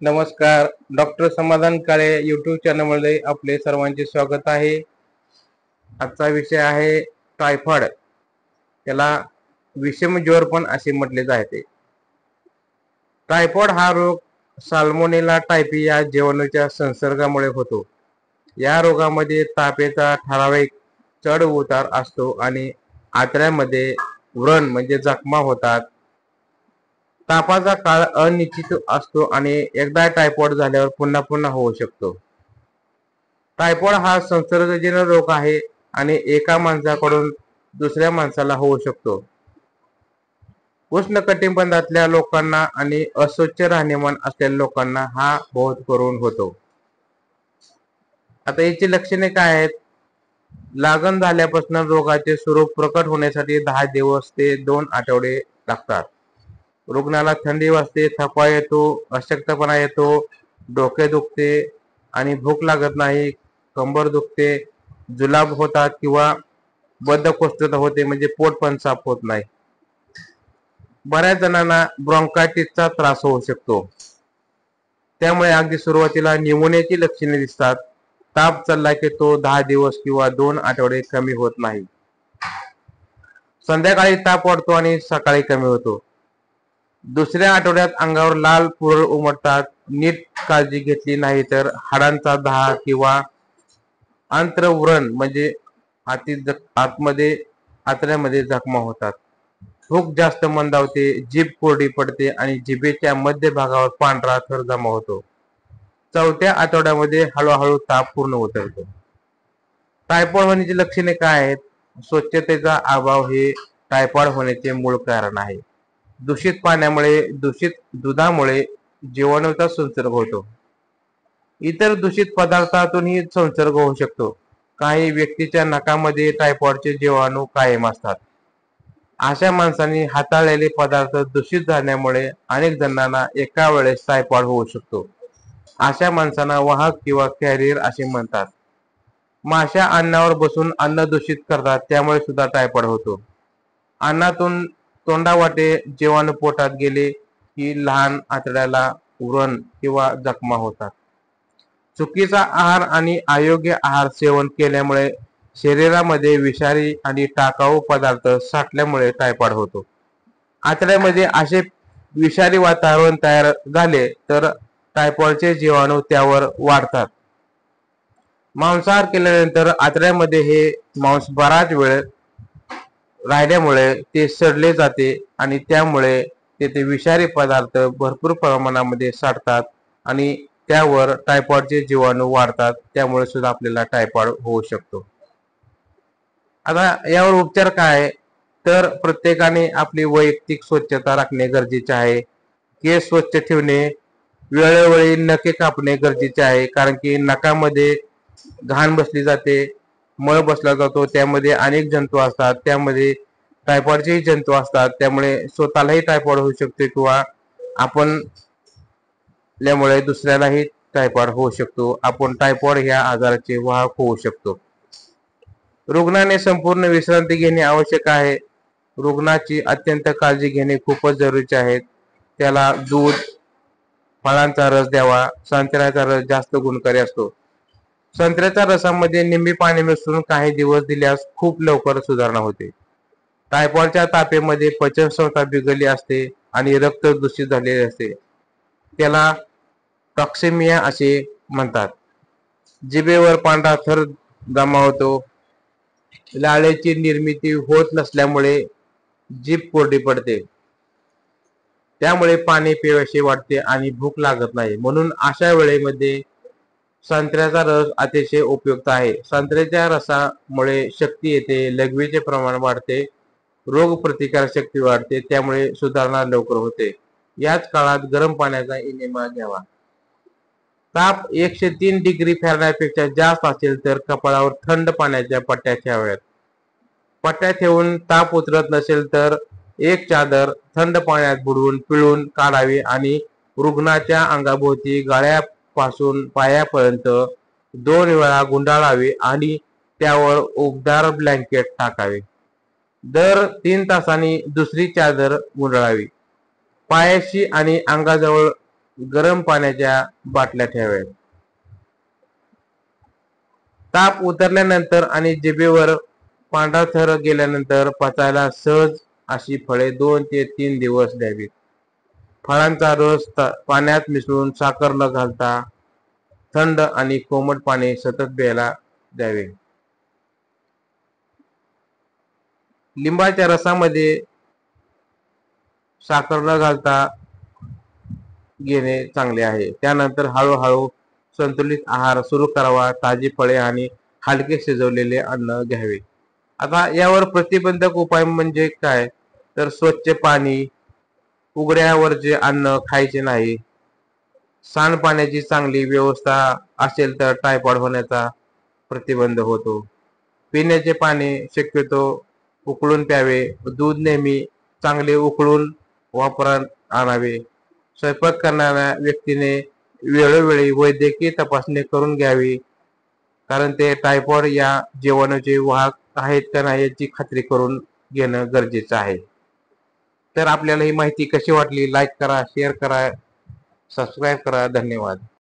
नमस्कार. डॉक्टर समाधान काळे यूट्यूब चॅनलमध्ये आपले सर्वांचे स्वागत आहे. आजचा विषय आहे टायफॉइड. त्याला विषम ज्वर पण असे म्हटले जाते. टायफॉइड हा रोग साल्मोनेला टायफी या जीवाणूच्या संसर्गामुळे होतो. या रोगामध्ये तापेचा ठराविक चढ उतार असतो आणि आतड्यामध्ये व्रण म्हणजे जखमा होतात. तापाचा काळ अनिश्चित असतो आणि एकदा टायफॉइड झाल्यावर पुन्हा पुन्हा होऊ शकतो. टायफॉइड हा संसर्गजन्य रोग आहे आणि एका माणसाकडून दुसऱ्या माणसाला होऊ शकतो. उष्णकटिबंधातल्या लोकांना आणि अस्वच्छ राहणीमान असलेल्या लोकांना हा बहुत करून होतो. आता याची लक्षणे काय आहेत? लागण झाल्यापासून रोगाचे स्वरूप प्रकट होण्यासाठी 10 दिवस ते 2 आठवडे लागतात. रुग्णाला थंडी वाजते, थकवा येतो, अशक्तपणा येतो, डोके दुखते आणि भूक लागत नाही, कंबर दुखते, जुलाब होतात किंवा बद्धकोष्ठता होते म्हणजे पोट पण साफ होत नाही. बऱ्याच जणांना ब्रॉन्कायटिसचा त्रास होऊ शकतो. त्यामुळे अगदी सुरुवातीला न्यूमोनियाची लक्षणे दिसतात. ताप चालला की तो 10 दिवस किंवा 2 आठवडे कमी होत नाही. संध्याकाळी ताप वाढतो आणि सकाळी कमी होतो. दुसऱ्या आठवड्यात अंगावर लाल पुरळ उमटतात. नीट काळजी घेतली नाही तर हाडांचा दाह किंवा आंत्रव्रण म्हणजे आतमध्ये आतड्यामध्ये जखमा होतात. भूक जास्त मंदावते, जीभ कोरडी पडते आणि जिभेच्या मध्य भागावर पांढरा थर जमा होतो. चौथ्या आठवड्यामध्ये हळूहळू ताप पूर्ण उतरतो. टायफॉइड होण्याची लक्षणे काय आहेत? स्वच्छतेचा अभाव हे टायफॉइड होण्याचे मूळ कारण आहे. दूषित पाण्यामुळे, दूषित दुधामुळे जीवाणूचा संसर्ग होतो. इतर दूषित पदार्थातूनही संसर्ग होऊ शकतो. काही व्यक्तीच्या नखामध्ये टायफॉइडचे जीवाणू कायम असतात. अशा माणसांनी हाताळलेले पदार्थ दूषित झाल्यामुळे अनेक जणांना एका वेळेस टायफॉइड होऊ शकतो. अशा माणसांना वाहक किंवा कॅरियर असे म्हणतात. माशा अन्नावर बसून अन्न दूषित करतात, त्यामुळे सुद्धा टायफॉइड होतो. अन्नातून तोंडावाटे जीवाणू पोटात गेले की लहान आतड्याला व्रण किंवा जखमा होतात. चुकीचा आहार आणि अयोग्य आहार सेवन केल्यामुळे शरीरामध्ये विषारी आणि टाकाऊ पदार्थ साठल्यामुळे टायफॉइड होतो. आतड्यामध्ये असे विषारी वातावरण तयार झाले तर टायफॉइडचे जीवाणू त्यावर वाढतात. मांसाहार केल्यानंतर आतड्यामध्ये हे मांस बराच वेळ राहिल्यामुळे ते सडले जाते आणि त्यामुळे तेथे विषारी पदार्थ भरपूर प्रमाणामध्ये साठतात आणि त्यावर टायफॉइडचे जीवाणू वाढतात. त्यामुळे सुद्धा आपल्याला टायफॉइड होऊ शकतो. आता यावर उपचार काय? तर प्रत्येकाने आपली वैयक्तिक स्वच्छता राखणे गरजेचे आहे. केस स्वच्छ ठेवणे, वेळोवेळी नखे कापणे गरजेचे आहे. कारण की नखामध्ये घाण बसली जाते, मळ बसला जातो, त्यामध्ये अनेक जंतू असतात. त्यामध्ये टायफॉइडचेही जंतू असतात. त्यामुळे स्वतःलाही टायफॉइड होऊ शकते किंवा आपण त्यामुळे दुसऱ्यालाही टायफॉइड होऊ शकतो. आपण टायफॉइड ह्या आजाराचे वाहक होऊ शकतो. रुग्णाने संपूर्ण विश्रांती घेणे आवश्यक आहे. रुग्णाची अत्यंत काळजी घेणे खूपच जरुरीचे आहे. त्याला दूध, फळांचा रस द्यावा. संत्र्याचा रस जास्त गुणकारी असतो. संत्र्याच्या रसामध्ये निंबे पाणी मिसळून काही दिवस दिल्यास खूप लवकर सुधारणा होते. टायफॉइडच्या तापेमध्ये पचनसंस्था बिघडली असते आणि रक्त दूषित झालेले असते. त्याला टॉक्सेमिया असे म्हणतात. जिभेवर पांढरा थर जमा होतो. लाळेची निर्मिती होत नसल्यामुळे जीभ कोरडी पडते. त्यामुळे पाणी पिव्यासे वाटते आणि भूक लागत नाही. म्हणून अशा वेळेमध्ये संत्र्याचा रस अतिशय उपयुक्त आहे. संत्र्याच्या रसामुळे शक्ती येते, लघवीचे प्रमाण वाढते, रोग प्रतिकार शक्ती वाढते, त्यामुळे सुधारणा लवकर होते. याच काळात गरम पाण्याचा इनिमा घ्यावा. ताप 103 डिग्री फॅरनहाइट पेक्षा जास्त असेल तर कपाळावर थंड पाण्याच्या पट्ट्या ठेवाव्यात. पट्ट्या ठेवून ताप उतरत नसेल तर एक चादर थंड पाण्यात बुडवून पिळून काढावी आणि रुग्णाच्या अंगाभोवती गळ्यापासून पायापर्यंत 2 वेळा गुंडाळावे आणि त्यावर उबदार ब्लँकेट टाकावे. दर 3 तासांनी दुसरी चादर गुंडाळावी. पायाशी आणि अंगाजवळ गरम पाण्याच्या बाटल्या ठेवाव्यात. ताप उतरल्यानंतर आणि जिभेवर पांढरा थर गेल्यानंतर पचायला सहज अशी फळे 2 ते 3 दिवस द्यावीत. फळांचा रस पाण्यात मिसळून साखर न घालता थंड आणि कोमट पाणी सतत प्यायला द्यावे. लिंबाच्या रसामध्ये साखर न घालता घेणे चांगले आहे. त्यानंतर हळूहळू संतुलित आहार सुरू करावा. ताजी फळे आणि हलके शिजवलेले अन्न घ्यावे. आता यावर प्रतिबंधक उपाय म्हणजे काय, तर स्वच्छ पाणी, उघड्यावरचे अन्न खायचे नाही. सांडपाण्याची चांगली व्यवस्था असेल तर टायफॉइड होण्याचा प्रतिबंध होतो. पिण्याचे पाणी शक्यतो उकळून प्यावे. दूध नेहमी चांगले उकळून वापरात आणावे. स्वयंपाक करणाऱ्या व्यक्तीने वेळोवेळी वैद्यकीय तपासणी करून घ्यावी, कारण ते टायफॉइड या जीवाणूचे वाहक आहेत का नाही याची खात्री करून घेणं गरजेचं आहे. तर आपल्याला ही माहिती कशी वाटली, लाईक करा, शेअर करा, सबस्क्राईब करा. धन्यवाद.